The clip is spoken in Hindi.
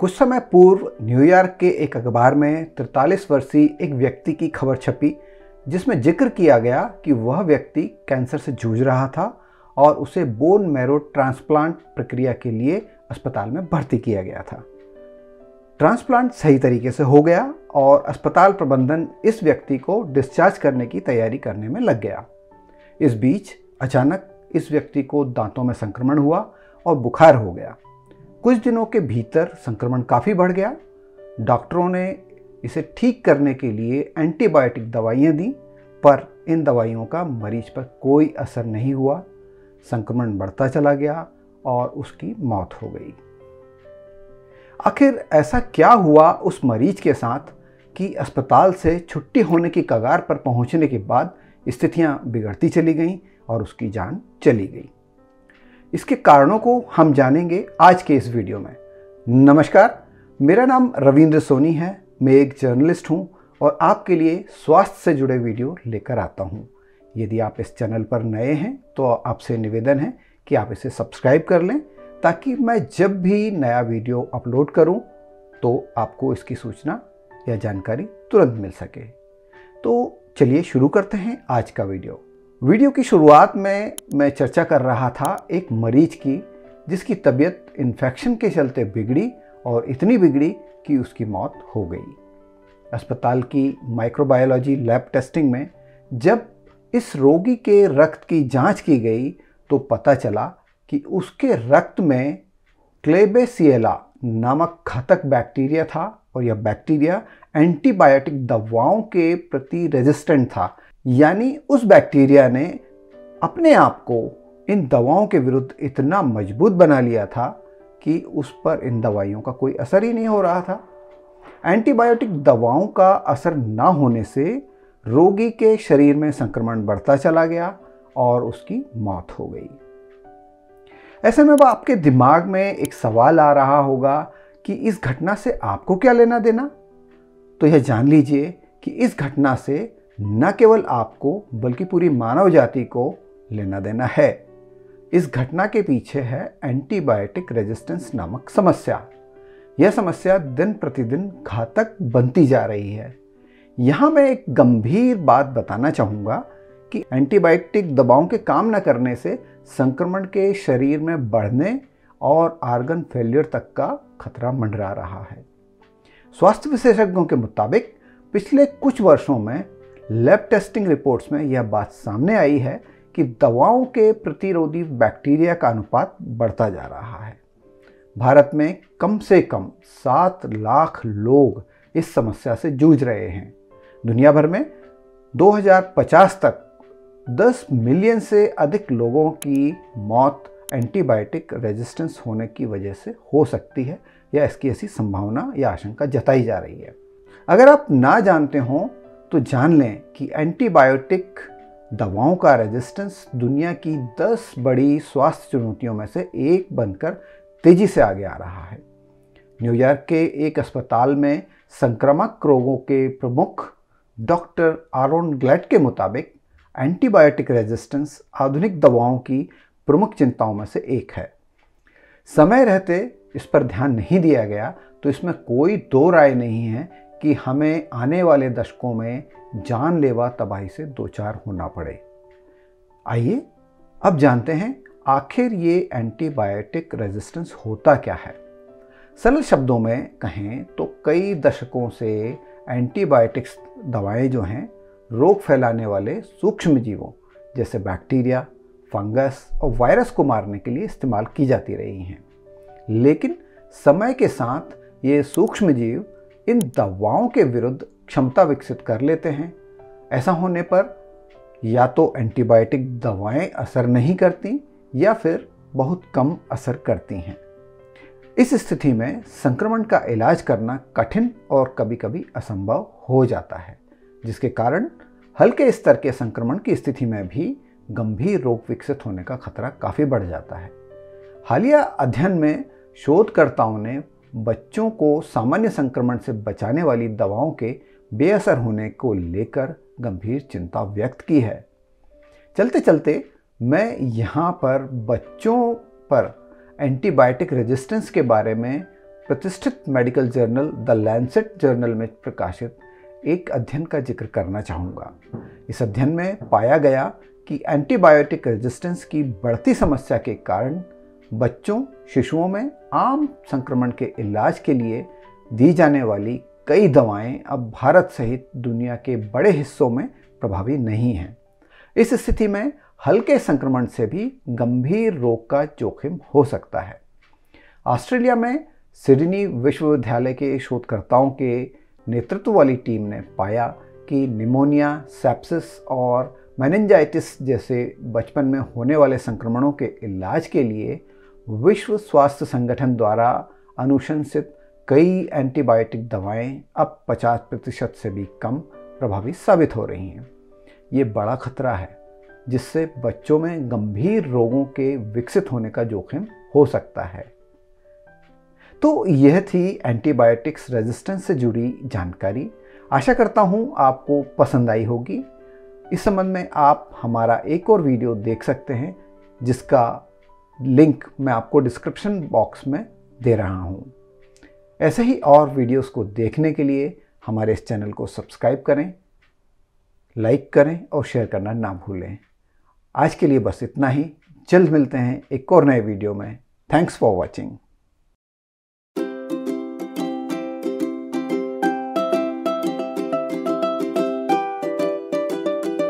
कुछ समय पूर्व न्यूयॉर्क के एक अखबार में 43 वर्षीय एक व्यक्ति की खबर छपी, जिसमें जिक्र किया गया कि वह व्यक्ति कैंसर से जूझ रहा था और उसे बोन मैरो ट्रांसप्लांट प्रक्रिया के लिए अस्पताल में भर्ती किया गया था। ट्रांसप्लांट सही तरीके से हो गया और अस्पताल प्रबंधन इस व्यक्ति को डिस्चार्ज करने की तैयारी करने में लग गया। इस बीच अचानक इस व्यक्ति को दांतों में संक्रमण हुआ और बुखार हो गया। कुछ दिनों के भीतर संक्रमण काफ़ी बढ़ गया। डॉक्टरों ने इसे ठीक करने के लिए एंटीबायोटिक दवाइयाँ दी, पर इन दवाइयों का मरीज पर कोई असर नहीं हुआ। संक्रमण बढ़ता चला गया और उसकी मौत हो गई। आखिर ऐसा क्या हुआ उस मरीज के साथ कि अस्पताल से छुट्टी होने की कगार पर पहुंचने के बाद स्थितियां बिगड़ती चली गईं और उसकी जान चली गई। इसके कारणों को हम जानेंगे आज के इस वीडियो में। नमस्कार, मेरा नाम रविंद्र सोनी है। मैं एक जर्नलिस्ट हूं और आपके लिए स्वास्थ्य से जुड़े वीडियो लेकर आता हूं। यदि आप इस चैनल पर नए हैं तो आपसे निवेदन है कि आप इसे सब्सक्राइब कर लें, ताकि मैं जब भी नया वीडियो अपलोड करूं तो आपको इसकी सूचना या जानकारी तुरंत मिल सके। तो चलिए शुरू करते हैं आज का वीडियो की शुरुआत में मैं चर्चा कर रहा था एक मरीज की, जिसकी तबीयत इन्फेक्शन के चलते बिगड़ी और इतनी बिगड़ी कि उसकी मौत हो गई। अस्पताल की माइक्रोबायोलॉजी लैब टेस्टिंग में जब इस रोगी के रक्त की जांच की गई तो पता चला कि उसके रक्त में क्लेबेसिएला नामक घातक बैक्टीरिया था और यह बैक्टीरिया एंटीबायोटिक दवाओं के प्रति रेजिस्टेंट था। यानी उस बैक्टीरिया ने अपने आप को इन दवाओं के विरुद्ध इतना मजबूत बना लिया था कि उस पर इन दवाइयों का कोई असर ही नहीं हो रहा था। एंटीबायोटिक दवाओं का असर ना होने से रोगी के शरीर में संक्रमण बढ़ता चला गया और उसकी मौत हो गई। ऐसे में आपके दिमाग में एक सवाल आ रहा होगा कि इस घटना से आपको क्या लेना देना। तो यह जान लीजिए कि इस घटना से न केवल आपको बल्कि पूरी मानव जाति को लेना देना है। इस घटना के पीछे है एंटीबायोटिक रेजिस्टेंस नामक समस्या। यह समस्या दिन प्रतिदिन घातक बनती जा रही है। यहाँ मैं एक गंभीर बात बताना चाहूँगा कि एंटीबायोटिक दवाओं के काम न करने से संक्रमण के शरीर में बढ़ने और आर्गन फेलियर तक का खतरा मंडरा रहा है। स्वास्थ्य विशेषज्ञों के मुताबिक पिछले कुछ वर्षों में लैब टेस्टिंग रिपोर्ट्स में यह बात सामने आई है कि दवाओं के प्रतिरोधी बैक्टीरिया का अनुपात बढ़ता जा रहा है। भारत में कम से कम 7 लाख लोग इस समस्या से जूझ रहे हैं। दुनिया भर में 2050 तक 10 मिलियन से अधिक लोगों की मौत एंटीबायोटिक रेजिस्टेंस होने की वजह से हो सकती है, या इसकी ऐसी संभावना या आशंका जताई जा रही है। अगर आप ना जानते हो तो जान लें कि एंटीबायोटिक दवाओं का रेजिस्टेंस दुनिया की 10 बड़ी स्वास्थ्य चुनौतियों में से एक बनकर तेजी से आगे आ रहा है। न्यूयॉर्क के एक अस्पताल में संक्रामक रोगों के प्रमुख डॉक्टर आरोन ग्लैड के मुताबिक एंटीबायोटिक रेजिस्टेंस आधुनिक दवाओं की प्रमुख चिंताओं में से एक है। समय रहते इस पर ध्यान नहीं दिया गया तो इसमें कोई दो राय नहीं है कि हमें आने वाले दशकों में जानलेवा तबाही से दो चार होना पड़े। आइए अब जानते हैं आखिर ये एंटीबायोटिक रेजिस्टेंस होता क्या है। सरल शब्दों में कहें तो कई दशकों से एंटीबायोटिक्स दवाएं जो हैं रोग फैलाने वाले सूक्ष्म जीवों जैसे बैक्टीरिया, फंगस और वायरस को मारने के लिए इस्तेमाल की जाती रही हैं। लेकिन समय के साथ ये सूक्ष्म जीव इन दवाओं के विरुद्ध क्षमता विकसित कर लेते हैं। ऐसा होने पर या तो एंटीबायोटिक दवाएं असर नहीं करती या फिर बहुत कम असर करती हैं। इस स्थिति में संक्रमण का इलाज करना कठिन और कभी-कभी असंभव हो जाता है, जिसके कारण हल्के स्तर के संक्रमण की स्थिति में भी गंभीर रोग विकसित होने का खतरा काफ़ी बढ़ जाता है। हालिया अध्ययन में शोधकर्ताओं ने बच्चों को सामान्य संक्रमण से बचाने वाली दवाओं के बेअसर होने को लेकर गंभीर चिंता व्यक्त की है। चलते चलते मैं यहाँ पर बच्चों पर एंटीबायोटिक रेजिस्टेंस के बारे में प्रतिष्ठित medical journal the Lancet journal में प्रकाशित एक अध्ययन का जिक्र करना चाहूँगा। इस अध्ययन में पाया गया कि एंटीबायोटिक रेजिस्टेंस की बढ़ती समस्या के कारण बच्चों, शिशुओं में आम संक्रमण के इलाज के लिए दी जाने वाली कई दवाएं अब भारत सहित दुनिया के बड़े हिस्सों में प्रभावी नहीं हैं। इस स्थिति में हल्के संक्रमण से भी गंभीर रोग का जोखिम हो सकता है। ऑस्ट्रेलिया में सिडनी विश्वविद्यालय के शोधकर्ताओं के नेतृत्व वाली टीम ने पाया कि निमोनिया, सेप्सिस और मेनिंजाइटिस जैसे बचपन में होने वाले संक्रमणों के इलाज के लिए विश्व स्वास्थ्य संगठन द्वारा अनुशंसित कई एंटीबायोटिक दवाएं अब 50% से भी कम प्रभावी साबित हो रही हैं। ये बड़ा खतरा है जिससे बच्चों में गंभीर रोगों के विकसित होने का जोखिम हो सकता है। तो यह थी एंटीबायोटिक्स रेजिस्टेंस से जुड़ी जानकारी। आशा करता हूँ आपको पसंद आई होगी। इस संबंध में आप हमारा एक और वीडियो देख सकते हैं जिसका लिंक मैं आपको डिस्क्रिप्शन बॉक्स में दे रहा हूँ। ऐसे ही और वीडियोस को देखने के लिए हमारे इस चैनल को सब्सक्राइब करें, लाइक करें और शेयर करना ना भूलें। आज के लिए बस इतना ही। जल्द मिलते हैं एक और नए वीडियो में। Thanks for watching.